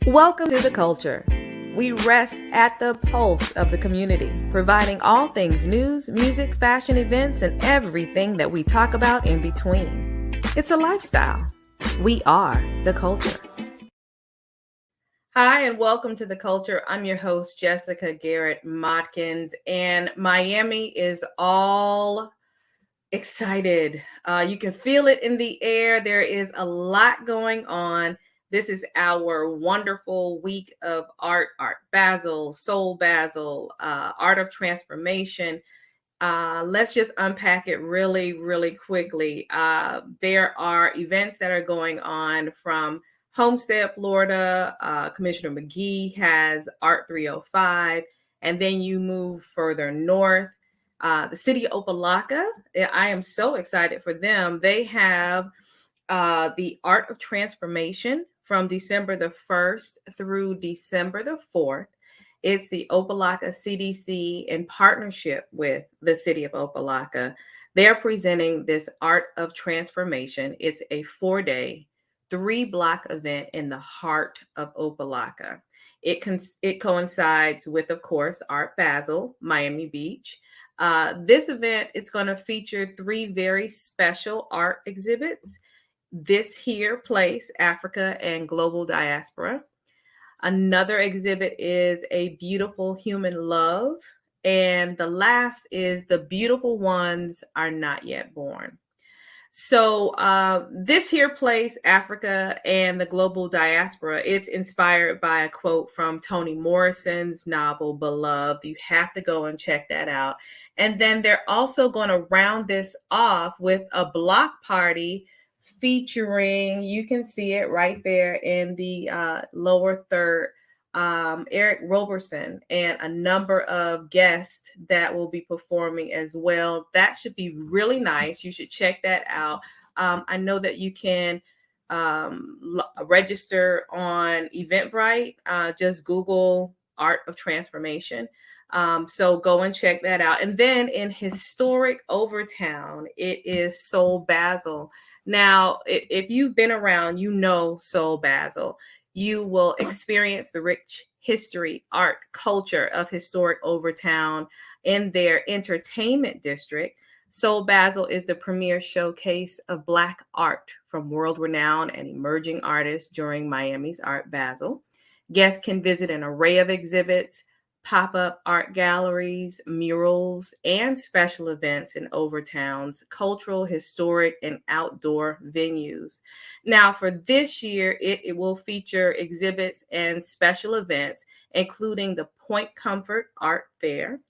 Welcome to the culture. We rest at the pulse of the community, providing all things news, music, fashion, events, and everything that we talk about in between. It's a lifestyle. We are the culture. Hi, and welcome to the culture. I'm your host, Jessica Garrett Modkins, and Miami is all excited. You can feel it in the air. There is a lot going on. This is our wonderful week of Art Basel, Soul Basel, Art of Transformation. Let's just unpack it really, really quickly. There are events that are going on from Homestead, Florida. Commissioner McGee has Art 305, and then you move further north. The city of Opelika, I am so excited for them. They have the Art of Transformation from December the 1st through December the 4th. It's the Opelika CDC in partnership with the city of Opelika. They're presenting this Art of Transformation. It's a 4-day, 3-block event in the heart of Opelika. It coincides with, of course, Art Basel, Miami Beach. This event, it's going to feature 3 very special art exhibits. This Here Place, Africa and Global Diaspora. Another exhibit is A Beautiful Human Love. And the last is The Beautiful Ones Are Not Yet Born. So This Here Place, Africa and the Global Diaspora, it's inspired by a quote from Toni Morrison's novel, Beloved. You have to go and check that out. And then they're also going to round this off with a block party featuring, you can see it right there in the lower third, Eric Roberson and a number of guests that will be performing as well. That should be really nice. You should check that out. I know that you can register on Eventbrite. Just Google Art of Transformation. So go and check that out. And then in historic Overtown, it is Soul Basel. Now, if you've been around, you know Soul Basel. You will experience the rich history, art, culture of historic Overtown in their entertainment district. Soul Basel is the premier showcase of Black art from world-renowned and emerging artists during Miami's Art Basel. Guests can visit an array of exhibits, pop-up art galleries, murals, and special events in Overtown's cultural, historic, and outdoor venues. Now, for this year, it will feature exhibits and special events, including the Point Comfort Art Fair,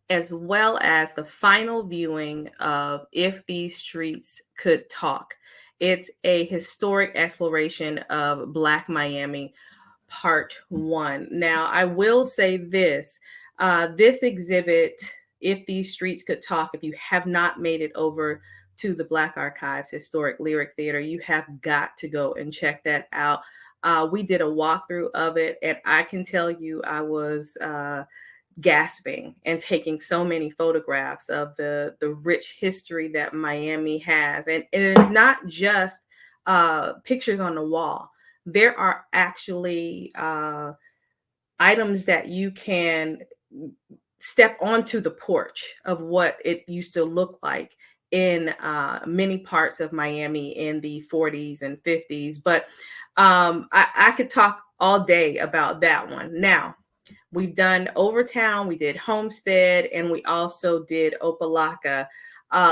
as well as the final viewing of If These Streets Could Talk. It's a historic exploration of Black Miami, Part 1. Now, I will say this, this exhibit, If These Streets Could Talk, if you have not made it over to the Black Archives Historic Lyric Theater, you have got to go and check that out. We did a walkthrough of it, and I can tell you I was gasping and taking so many photographs of the rich history that Miami has. And it's not just pictures on the wall. There are actually items that you can step onto the porch of what it used to look like in many parts of Miami in the 40s and 50s. But I could talk all day about that one. Now, we've done Overtown, we did Homestead, and we also did Opelika.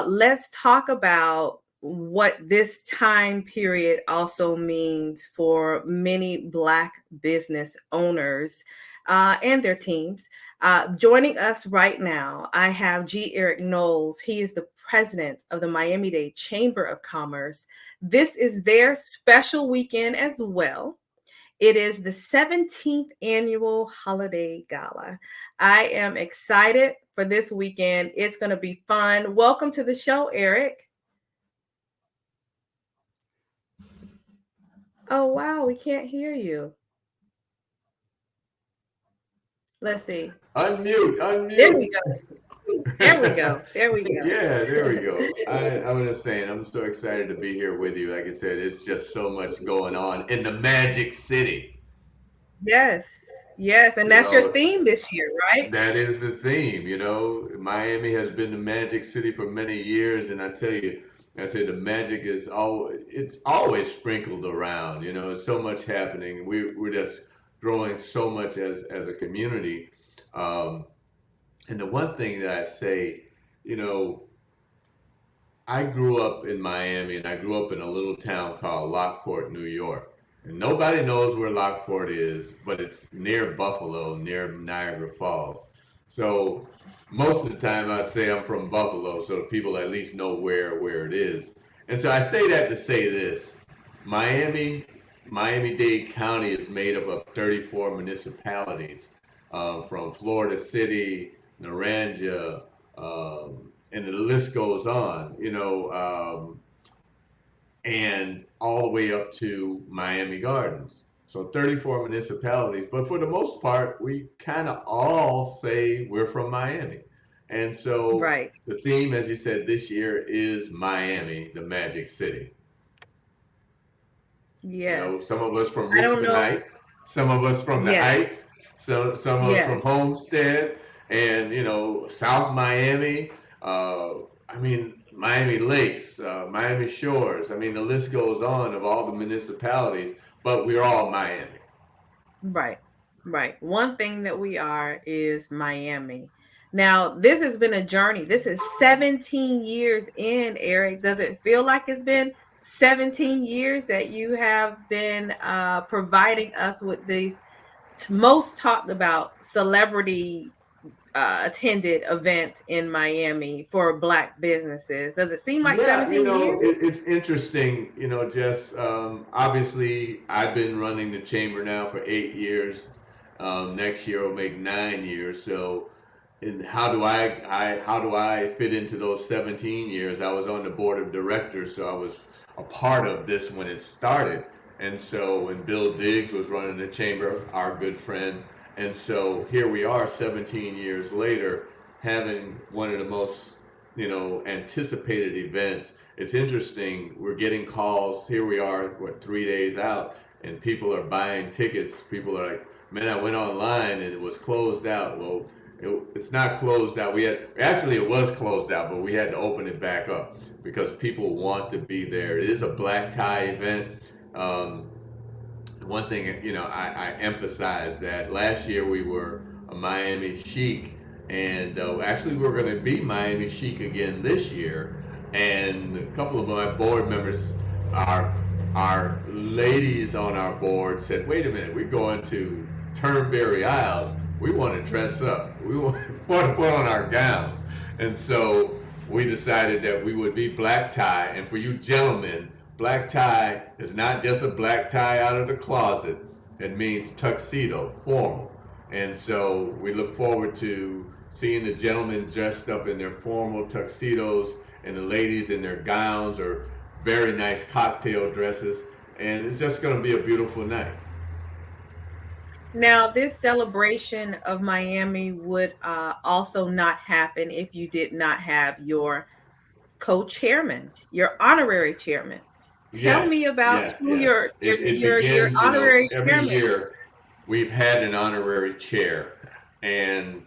Let's talk about what this time period also means for many Black business owners and their teams. Joining us right now, I have G. Eric Knowles. He is the president of the Miami-Dade Chamber of Commerce. This is their special weekend as well. It is the 17th Annual Holiday Gala. I am excited for this weekend. It's going to be fun. Welcome to the show, Eric. Oh, wow. We can't hear you. Let's see. Unmute. There we go. There we go. There we go. Yeah, there we go. I'm just saying, I'm so excited to be here with you. Like I said, it's just so much going on in the Magic City. Yes. Yes. And You that's your know, theme this year, right? that is the theme. You know, Miami has been the Magic City for many years, and I tell you, I say the magic is it's always sprinkled around. You know, so much happening. We're just growing so much as a community. Um, and the one thing that I say, you know, I grew up in Miami and I grew up in a little town called Lockport, New York. And nobody knows where Lockport is, but it's near Buffalo, near Niagara Falls. So most of the time I'd say I'm from Buffalo, so people at least know where it is. And so I say that to say this. Miami, Miami-Dade County is made up of 34 municipalities, from Florida City, Naranja, and the list goes on, and all the way up to Miami Gardens. So 34 municipalities, but for the most part, we kind of all say we're from Miami. And so Right. the theme, as you said, this year is Miami, the Magic City. You know, Yes. some of us from I don't Richmond know. Heights, some of us from the Yes. Heights, some of us from Yes. Homestead, and South Miami. I mean, Miami Lakes, Miami Shores. I mean, the list goes on of all the municipalities, but we're all Miami. Right. Right. One thing that we are is Miami. Now, this has been a journey. This is 17 years in, Eric. Does it feel like it's been 17 years that you have been providing us with these most talked about celebrity attended event in Miami for Black businesses? Does it seem like Yeah, 17 years? it's interesting, Jess. Obviously, I've been running the chamber now for 8 years. Next year will make 9 years. So, and how do I fit into those 17 years? I was on the board of directors, so I was a part of this when it started. And so when Bill Diggs was running the chamber, our good friend, and so here we are 17 years later, having one of the most anticipated events. It's interesting. We're getting calls. Here we are, 3 days out, and people are buying tickets. People are like, "Man, I went online and it was closed out." Well, it's not closed out. It was closed out, but we had to open it back up because people want to be there. It is a black tie event. Um, One thing, I emphasize that last year we were a Miami Chic, and actually we're going to be Miami Chic again this year. And a couple of my board members, our our ladies on our board, said, "Wait a minute, we're going to Turnberry Isles. We want to dress up. We want, want to put on our gowns." And so we decided that we would be black tie. And for you gentlemen, black tie is not just a black tie out of the closet. It means tuxedo, formal. And so we look forward to seeing the gentlemen dressed up in their formal tuxedos and the ladies in their gowns or very nice cocktail dresses. And it's just going to be a beautiful night. Now, this celebration of Miami would also not happen if you did not have your co-chairman, your honorary chairman. Tell me Yes, about yes, who yes. It your begins, honorary every chairman. year we've had an honorary chair. And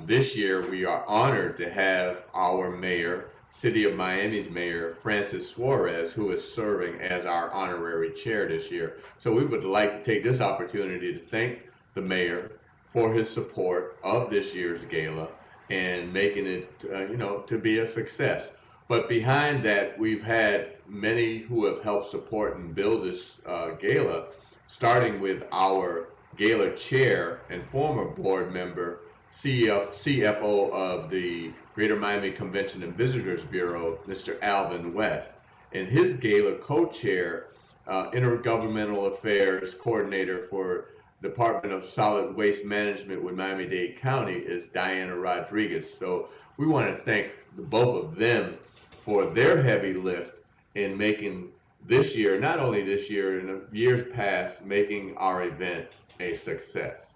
this year we are honored to have our mayor, City of Miami's mayor, Francis Suarez, who is serving as our honorary chair this year. So we would like to take this opportunity to thank the mayor for his support of this year's gala and making it, to be a success. But behind that, we've had many who have helped support and build this gala, starting with our gala chair and former board member, CFO of the Greater Miami Convention and Visitors Bureau, Mr. Alvin West, and his gala co-chair, intergovernmental affairs coordinator for Department of Solid Waste Management with Miami-Dade County is Diana Rodriguez. So we want to thank both of them for their heavy lift in making this year, not only this year, in years past, making our event a success.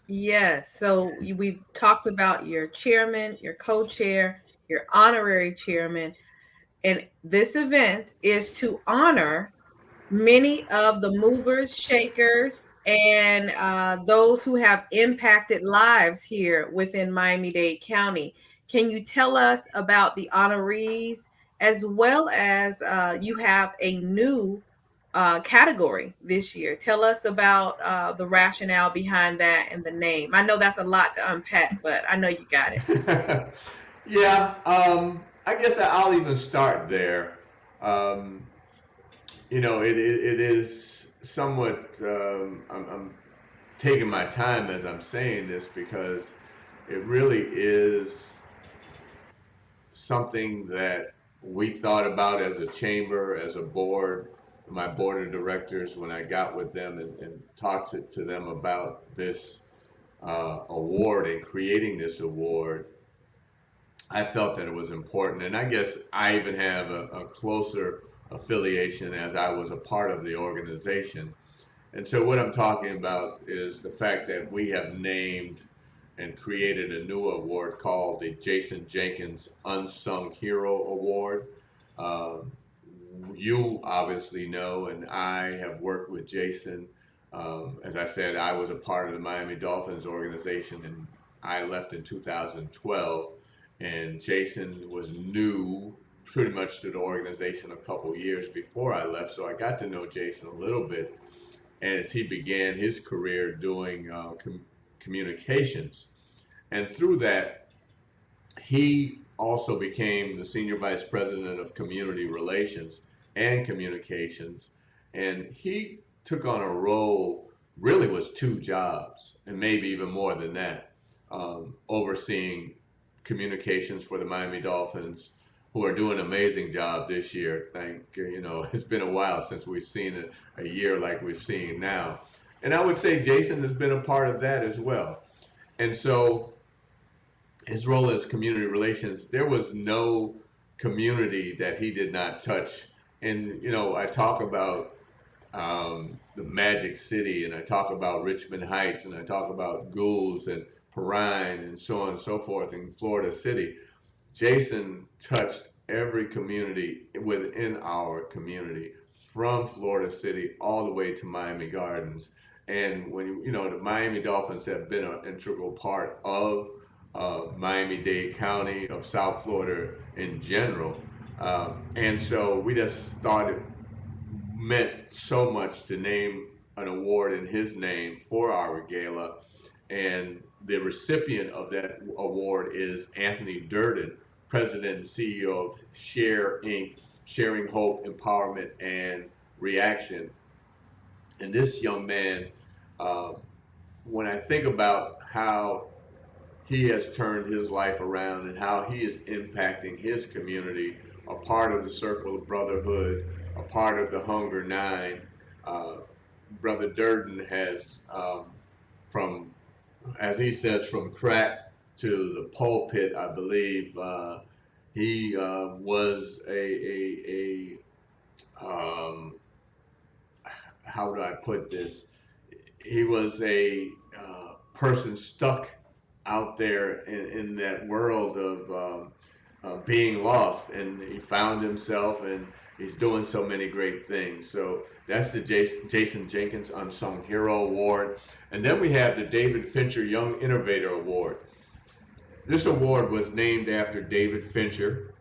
Yes. So we've talked about your chairman, your co-chair, your honorary chairman, and this event is to honor many of the movers, shakers, and those who have impacted lives here within Miami-Dade County. Can you tell us about the honorees as well as you have a new category this year? Tell us about the rationale behind that and the name. I know that's a lot to unpack, but I know you got it. Yeah, I guess I'll even start there. Um, it is somewhat. I'm taking my time as I'm saying this because it really is something that we thought about as a chamber, as a board, my board of directors, when I got with them and talked to them about this award and creating this award. I felt that it was important, and I guess I even have a closer affiliation as I was a part of the organization. And so, what I'm talking about is the fact that we have named and created a new award called the Jason Jenkins Unsung Hero Award. Um, you obviously know, and I have worked with Jason. As I said, I was a part of the Miami Dolphins organization, and I left in 2012. And Jason was new pretty much to the organization a couple years before I left, so I got to know Jason a little bit as he began his career doing communications. And through that, he also became the senior vice president of community relations and communications. And he took on a role, really was two jobs, and maybe even more than that, overseeing communications for the Miami Dolphins, who are doing an amazing job this year. It's been a while since we've seen a year like we've seen now. And I would say Jason has been a part of that as well. And so his role as community relations, there was no community that he did not touch. And, I talk about the Magic City, and I talk about Richmond Heights, and I talk about Goulds and Perrine, and so on and so forth in Florida City. Jason touched every community within our community, from Florida City all the way to Miami Gardens. And the Miami Dolphins have been an integral part of Miami-Dade County, of South Florida in general. And so we just thought it meant so much to name an award in his name for our gala. And the recipient of that award is Anthony Durden, President and CEO of Share Inc., Sharing Hope, Empowerment, and Reaction. And this young man, um, when I think about how he has turned his life around and how he is impacting his community, a part of the Circle of Brotherhood, a part of the Hunger Nine. Uh, Brother Durden has, from, as he says, from crack to the pulpit, I believe. He was how do I put this? He was a person stuck out there in that world of being lost, and he found himself, and he's doing so many great things. So that's the Jason Jenkins Unsung Hero Award. And then we have the David Fincher Young Innovator Award. This award was named after David Fincher,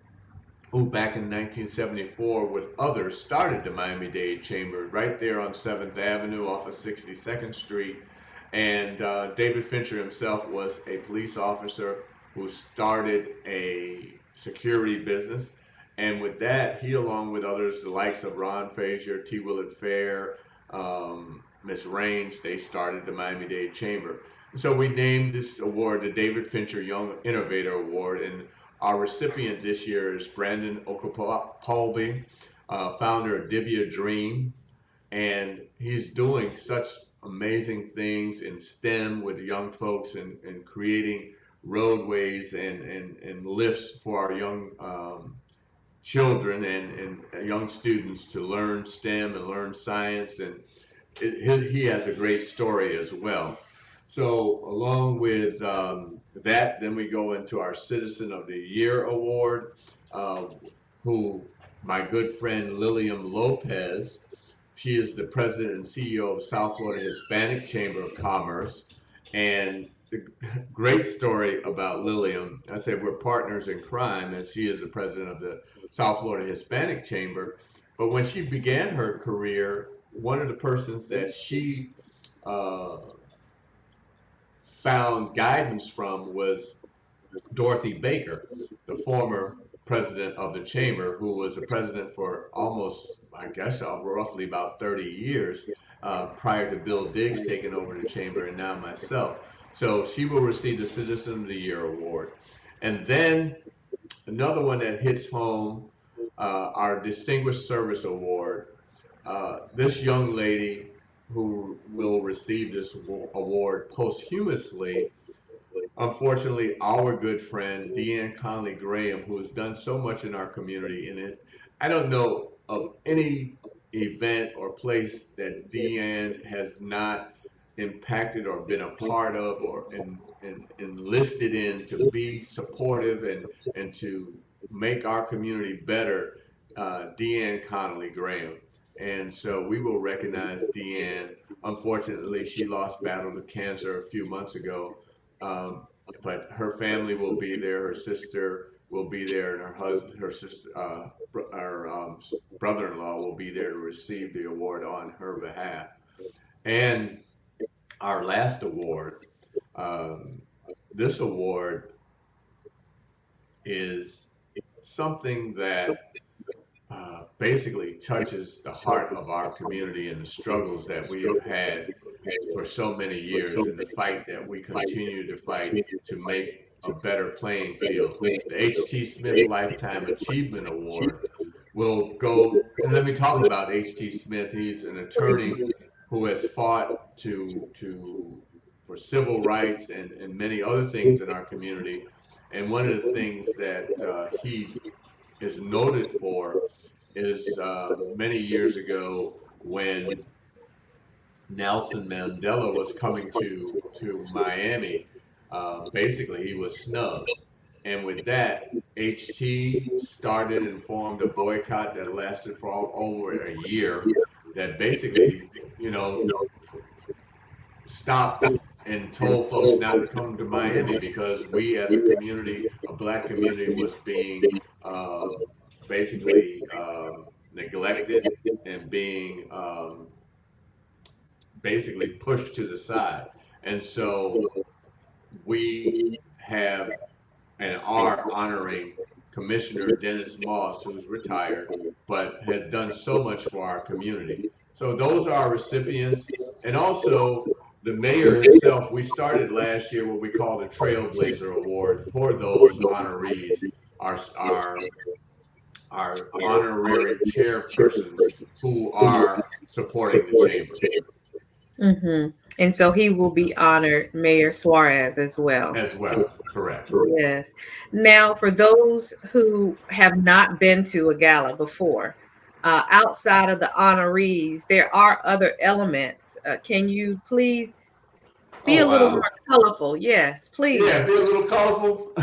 who back in 1974 with others started the Miami-Dade Chamber right there on 7th Avenue off of 62nd Street. And David Fincher himself was a police officer who started a security business. And with that, he, along with others, the likes of Ron Frazier, T. Willard Fair, Miss Range, they started the Miami-Dade Chamber. So we named this award the David Fincher Young Innovator Award. And our recipient this year is Brandon Okapolby, founder of Divya Dream, and he's doing such amazing things in STEM with young folks and creating roadways and lifts for our young children and young students to learn STEM and learn science. And he has a great story as well. So along with that, then we go into our Citizen of the Year award, uh, who my good friend Lilium Lopez. She is the president and CEO of South Florida Hispanic Chamber of Commerce. And the great story about Lilium, I said we're partners in crime, as she is the president of the South Florida Hispanic Chamber. But when she began her career, one of the persons that she uh, found guidance from was Dorothy Baker, the former president of the chamber, who was the president for almost, I guess, roughly about 30 years prior to Bill Diggs taking over the chamber and now myself. So she will receive the Citizen of the Year award. And then another one that hits home, our Distinguished Service Award. This young lady who will receive this award posthumously, unfortunately, our good friend Deanne Conley Graham, who has done so much in our community, and I don't know of any event or place that Deanne has not impacted or been a part of or enlisted in to be supportive and to make our community better. Deanne Connolly Graham. And so we will recognize Deanne. Unfortunately, she lost battle to cancer a few months ago. Um, but her family will be there. Her sister will be there, and her husband, her sister, her brother-in-law will be there to receive the award on her behalf. And our last award, um, this award is something that basically touches the heart of our community and the struggles that we have had for so many years and the fight that we continue to fight to make a better playing field. The H.T. Smith Lifetime Achievement Award will go, and let me talk about H.T. Smith. He's an attorney who has fought for civil rights and many other things in our community. And one of the things that he is noted for is many years ago when Nelson Mandela was coming to Miami. Basically, he was snubbed, and with that, HT started and formed a boycott that lasted for over a year. That basically, you know, stopped and told folks not to come to Miami because we, as a community, a black community, was being basically neglected and being basically pushed to the side. And so we have and are honoring Commissioner Dennis Moss, who's retired, but has done so much for our community. So those are our recipients. And also the mayor himself, we started last year what we call the Trailblazer Award for those honorees, our honorary chairpersons who are supporting the chamber. Mm-hmm. And so he will be honored, Mayor Suarez, as well. As well, correct. Yes. Now, for those who have not been to a gala before, outside of the honorees, there are other elements. Can you please be Oh, a little wow. more colorful? Yes, please. Yeah, be a little colorful.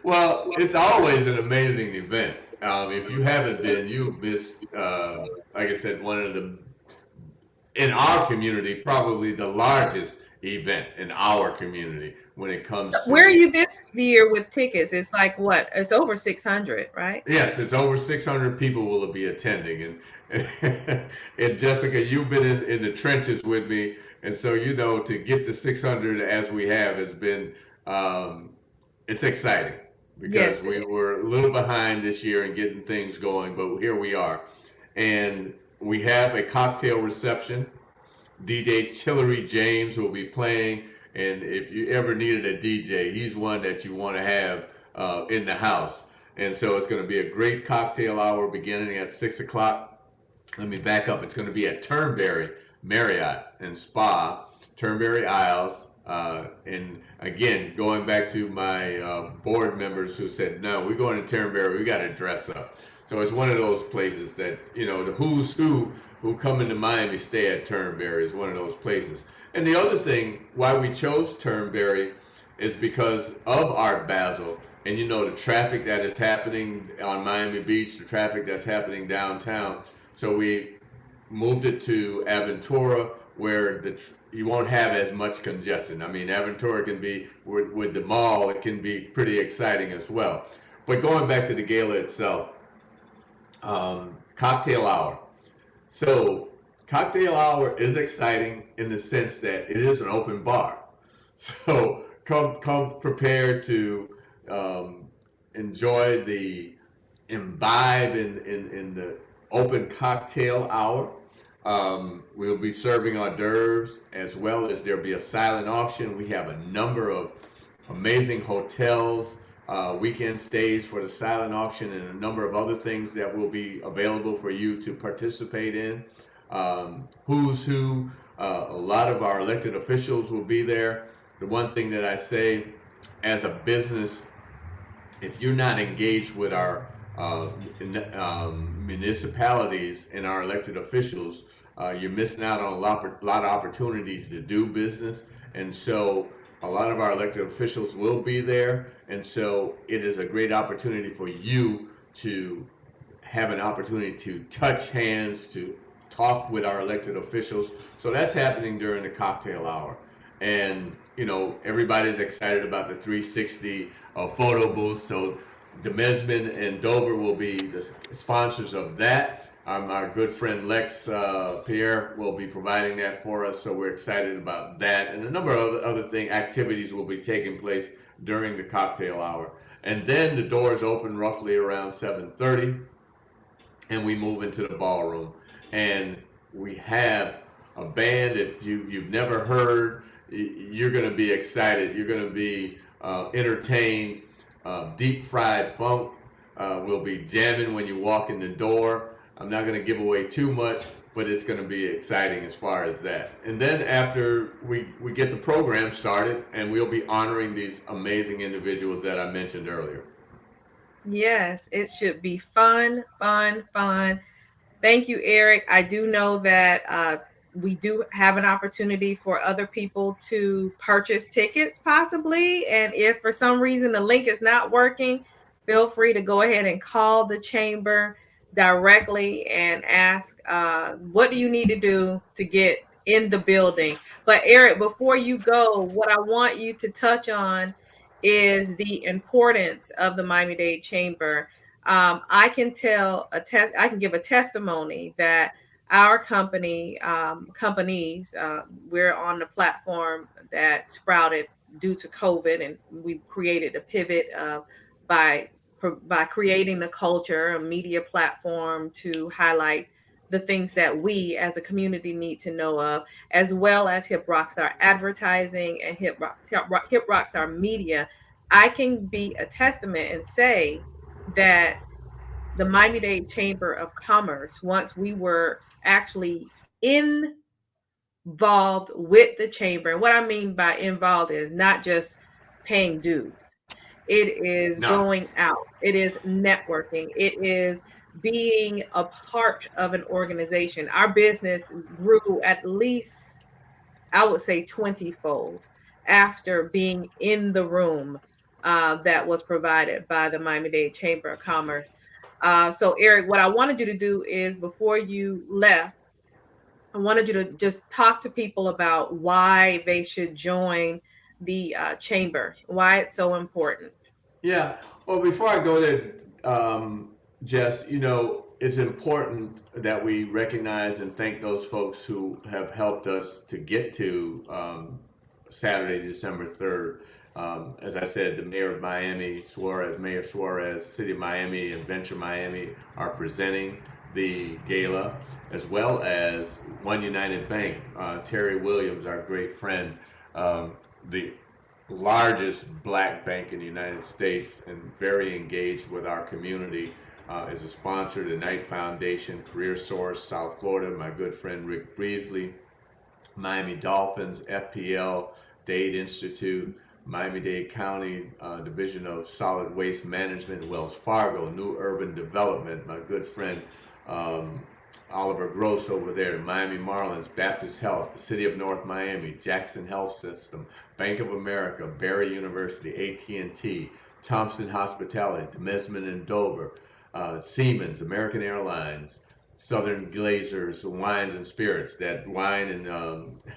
Well, it's always an amazing event. If you haven't been, you've missed, like I said, one of the, in our community, probably the largest event in our community when it comes to. Where are you this year with tickets? It's like what? It's over 600, right? Yes, it's over 600 people will be attending, and Jessica, you've been in the trenches with me, and so you know to get to 600 as we have has been it's exciting because Yes. we were a little behind this year in getting things going, but here we are, and we have a cocktail reception. DJ Tillery James will be playing, and if you ever needed a DJ, he's one that you want to have in the house. And so it's going to be a great cocktail hour beginning at 6 o'clock. Let me back up. It's going to be at Turnberry Marriott and Spa, Turnberry Isles, And again, going back to my board members who said, no, we're going to Turnberry, we got to dress up. So it's one of those places that, the who's who come into Miami stay at Turnberry is one of those places. And the other thing why we chose Turnberry is because of Art Basel and the traffic that is happening on Miami Beach, the traffic that's happening downtown. So we moved it to Aventura where you won't have as much congestion. I mean, Aventura can be, with the mall, it can be pretty exciting as well. But going back to the gala itself, cocktail hour. So, cocktail hour is exciting in the sense that it is an open bar. So, come prepared to um, enjoy the imbibe in the open cocktail hour. We'll be serving hors d'oeuvres as well as there'll be a silent auction. We have a number of amazing hotels, weekend stays for the silent auction, and a number of other things that will be available for you to participate in. Who's who, a lot of our elected officials will be there. The one thing that I say as a business, if you're not engaged with our municipalities and our elected officials, you're missing out on a lot of opportunities to do business. And so a lot of our elected officials will be there. And so it is a great opportunity for you to have an opportunity to touch hands, to talk with our elected officials. So that's happening during the cocktail hour. And, everybody's excited about the 360 photo booth. So Demesman and Dover will be the sponsors of that. Our good friend Lex Pierre will be providing that for us, so we're excited about that. And a number of other activities will be taking place during the cocktail hour. And then the doors open roughly around 7:30, and we move into the ballroom. And we have a band that you've never heard. You're going to be excited. You're going to be entertained. Deep fried funk will be jamming when you walk in the door. I'm not going to give away too much, but it's going to be exciting as far as that. And then after we get the program started, and we'll be honoring these amazing individuals that I mentioned earlier. Yes, it should be fun, fun, fun. Thank you, Eric. I do know that we do have an opportunity for other people to purchase tickets possibly. And if for some reason the link is not working, feel free to go ahead and call the chamber directly and ask, what do you need to do to get in the building? But Eric, before you go, what I want you to touch on is the importance of the Miami-Dade Chamber. I can I can give a testimony that our companies, we're on the platform that sprouted due to COVID, and we created a pivot by creating the culture, a media platform to highlight the things that we as a community need to know of, as well as Hip Rockstar advertising and Hip Rockstar media. I can be a testament and say that the Miami-Dade Chamber of Commerce, once we were actually involved with the chamber, and what I mean by involved is not just paying dues. It is No. going out. It is networking. It is being a part of an organization. Our business grew at least, I would say, 20-fold after being in the room that was provided by the Miami-Dade Chamber of Commerce. So, Eric, what I wanted you to do is before you left, I wanted you to just talk to people about why they should join the chamber, why it's so important. Yeah. Well, before I go there, Jess, it's important that we recognize and thank those folks who have helped us to get to Saturday, December 3rd. As I said, the mayor of Miami, Mayor Suarez, City of Miami, and Venture Miami are presenting the gala, as well as One United Bank. Terry Williams, our great friend, the largest black bank in the United States and very engaged with our community, is a sponsor. The Knight Foundation, Career Source, South Florida, my good friend Rick Breesley, Miami Dolphins, FPL, Dade Institute, Miami-Dade County Division of Solid Waste Management, Wells Fargo, New Urban Development, my good friend Oliver Gross over there, the Miami Marlins, Baptist Health, the City of North Miami, Jackson Health System, Bank of America, Barry University, AT&T, Thompson Hospitality, Demesman and Dover, Siemens, American Airlines, Southern Glazers, Wines and Spirits, that wine and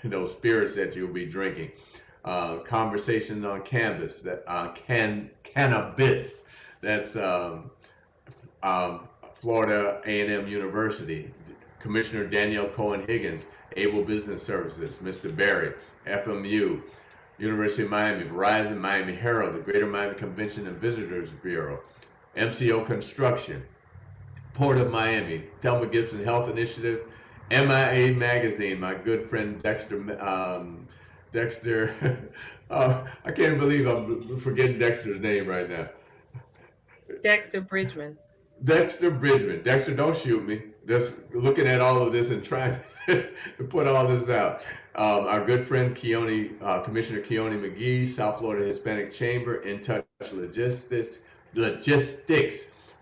those spirits that you'll be drinking. Conversations on Canvas, that cannabis, that's Florida A&M University, Commissioner Danielle Cohen-Higgins, Able Business Services, Mr. Barry, FMU, University of Miami, Verizon, Miami Herald, the Greater Miami Convention and Visitors Bureau, MCO Construction, Port of Miami, Thelma Gibson Health Initiative, MIA Magazine, my good friend Dexter, I can't believe I'm forgetting Dexter's name right now. Dexter Bridgman. Dexter Bridgman. Dexter, don't shoot me. Just looking at all of this and trying to put all this out. Our good friend Commissioner Keone McGee, South Florida Hispanic Chamber, In Touch Logistics,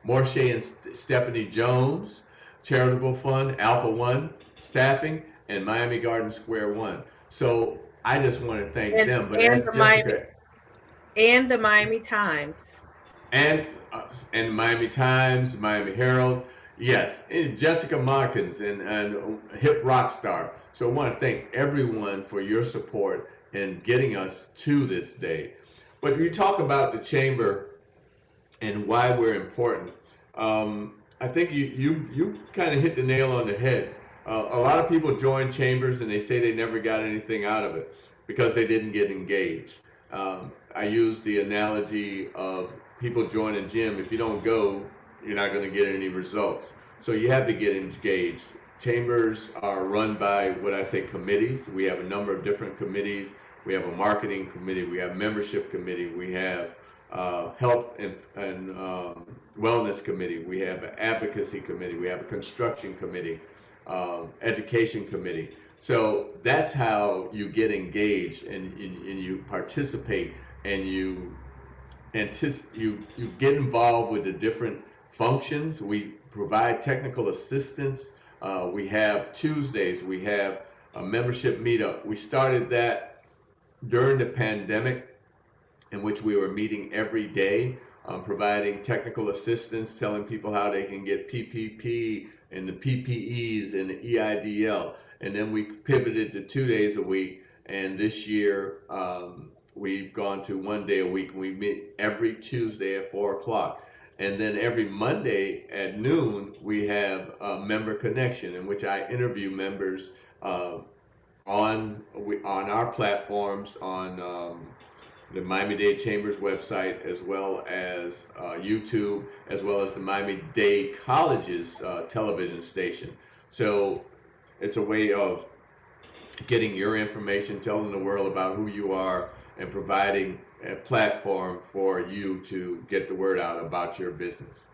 Morshe and Stephanie Jones, Charitable Fund, Alpha One Staffing, and Miami Garden Square One. So I just want to thank them. But and that's the Jessica. And the Miami Times. And Miami Times, Miami Herald, yes, and Jessica Markins and hip rock star. So I want to thank everyone for your support in getting us to this day. But you talk about the chamber and why we're important. I think you kind of hit the nail on the head. A lot of people join chambers and they say they never got anything out of it because they didn't get engaged. I use the analogy of people join a gym. If you don't go, you're not going to get any results. So you have to get engaged. Chambers are run by what I say committees. We have a number of different committees. We have a marketing committee. We have membership committee. We have health and wellness committee. We have an advocacy committee. We have a construction committee, education committee. So that's how you get engaged and you participate and you get involved with the different functions. We provide technical assistance. We have Tuesdays. We have a membership meetup. We started that during the pandemic, in which we were meeting every day, providing technical assistance, telling people how they can get PPP and the PPEs and the EIDL. And then we pivoted to 2 days a week. And this year, we've gone to 1 day a week. We meet every Tuesday at 4 o'clock. And then every Monday at noon, we have a member connection in which I interview members on our platforms, on the Miami-Dade Chamber's website, as well as YouTube, as well as the Miami-Dade College's television station. So it's a way of getting your information, telling the world about who you are, and providing a platform for you to get the word out about your business.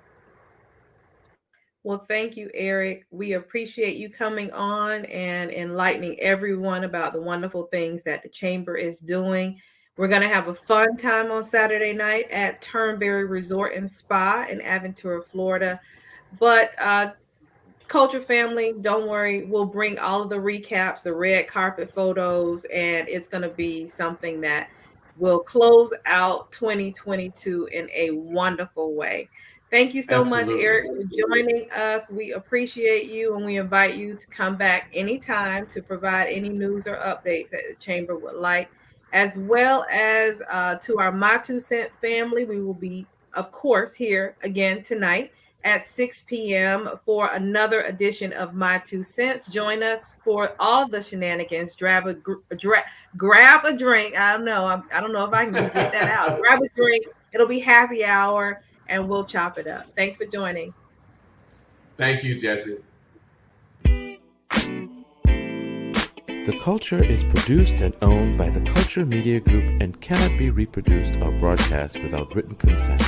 Well, thank you, Eric. We appreciate you coming on and enlightening everyone about the wonderful things that the Chamber is doing. We're going to have a fun time on Saturday night at Turnberry Resort and Spa in Aventura, Florida. But Culture family, don't worry. We'll bring all of the recaps, the red carpet photos, and it's going to be something that will close out 2022 in a wonderful way. Thank you so much, Eric, for joining us. We appreciate you, and we invite you to come back anytime to provide any news or updates that the Chamber would like, as well as to our My 2 Cent family. We will be, of course, here again tonight at 6 p.m. for another edition of My 2 Cents. Join us for all the shenanigans. Grab a drink. I don't know if I can get that out. Grab a drink. It'll be happy hour, and we'll chop it up. Thanks for joining. Thank you, Jesse. The Culture is produced and owned by the Culture Media Group and cannot be reproduced or broadcast without written consent.